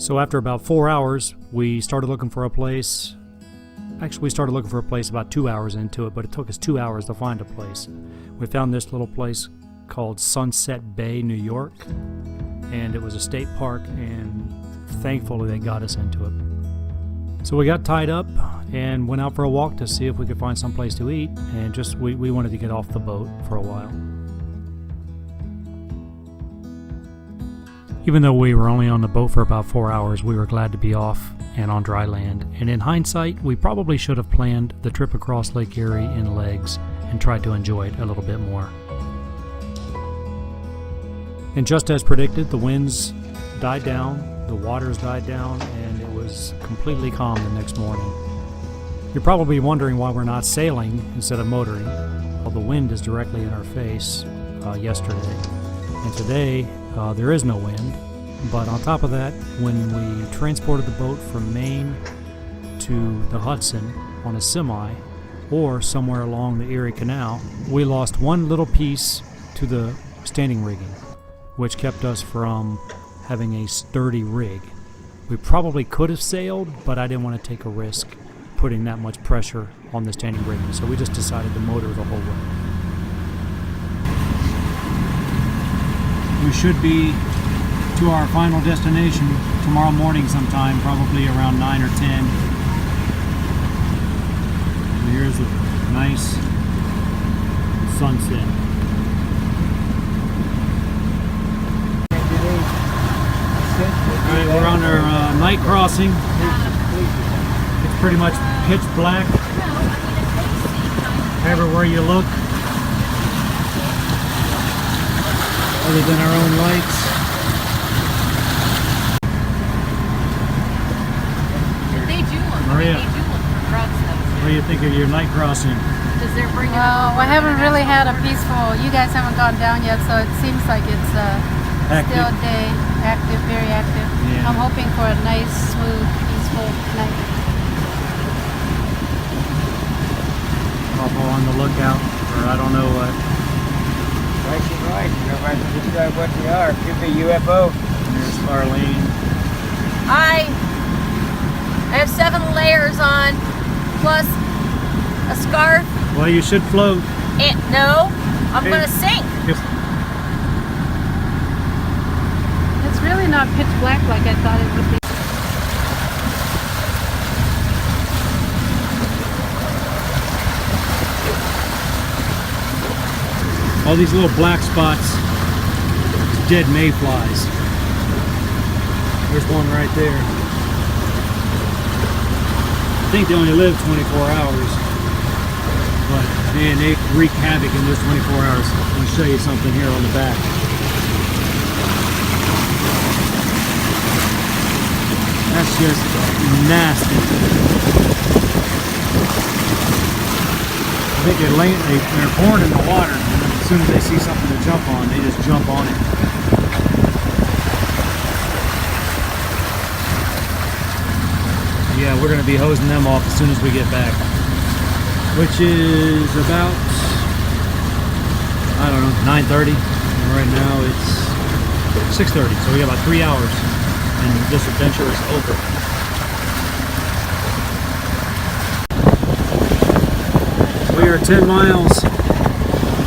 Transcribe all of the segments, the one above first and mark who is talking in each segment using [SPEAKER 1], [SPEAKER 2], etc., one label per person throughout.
[SPEAKER 1] So after about 4 hours, we started looking for a place. Actually, we started looking for a place about 2 hours into it, but it took us 2 hours to find a place. We found this little place called Sunset Bay, New York, and it was a state park, and thankfully they got us into it. So we got tied up and went out for a walk to see if we could find some place to eat, and just we wanted to get off the boat for a while. Even though we were only on the boat for about 4 hours, we were glad to be off and on dry land. And in hindsight, we probably should have planned the trip across Lake Erie in legs and tried to enjoy it a little bit more. And just as predicted, the winds died down, the waters died down, and it was completely calm the next morning. You're probably wondering why we're not sailing instead of motoring. Well, the wind is directly in our face yesterday. And today, there is no wind, but on top of that, when we transported the boat from Maine to the Hudson on a semi or somewhere along the Erie Canal, we lost one little piece to the standing rigging, which kept us from having a sturdy rig. We probably could have sailed, but I didn't want to take a risk putting that much pressure on the standing rigging, so we just decided to motor the whole way. We should be to our final destination tomorrow morning sometime, probably around 9 or 10. And here's a nice sunset. Alright, we're on our night crossing. It's pretty much pitch black everywhere you look, other than our own lights. Maria, what do you think of your night crossing?
[SPEAKER 2] Well, I haven't really had a peaceful, you guys haven't gone down yet, so it seems like it's still a day, active, very active.
[SPEAKER 1] Yeah.
[SPEAKER 2] I'm hoping for a nice, smooth, peaceful night.
[SPEAKER 1] Couple on the lookout for I don't know what.
[SPEAKER 3] Right is right. Nobody can describe what they are. Could be UFO.
[SPEAKER 1] There's Arlene.
[SPEAKER 4] I have 7 layers on, plus a scarf.
[SPEAKER 1] Well, you should float.
[SPEAKER 4] No, I'm gonna sink.
[SPEAKER 2] It's really not pitch black like I thought it would be.
[SPEAKER 1] All these little black spots, dead mayflies. There's one right there. I think they only live 24 hours, but man, they wreak havoc in those 24 hours. I'll show you something here on the back. That's just nasty. I think they're born in the water. As soon as they see something to jump on, they just jump on it. Yeah, we're going to be hosing them off as soon as we get back, which is about, I don't know, 9:30. And right now it's 6:30, so we got about 3 hours, and this adventure is over. We are 10 miles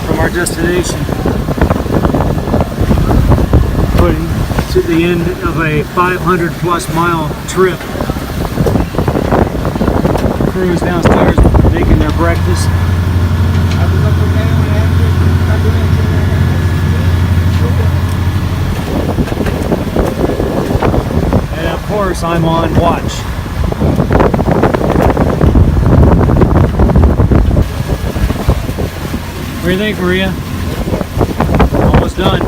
[SPEAKER 1] from our destination, putting to the end of a 500+ mile trip. Crews downstairs making their breakfast. And of course I'm on watch. What do you think, Maria? Almost done.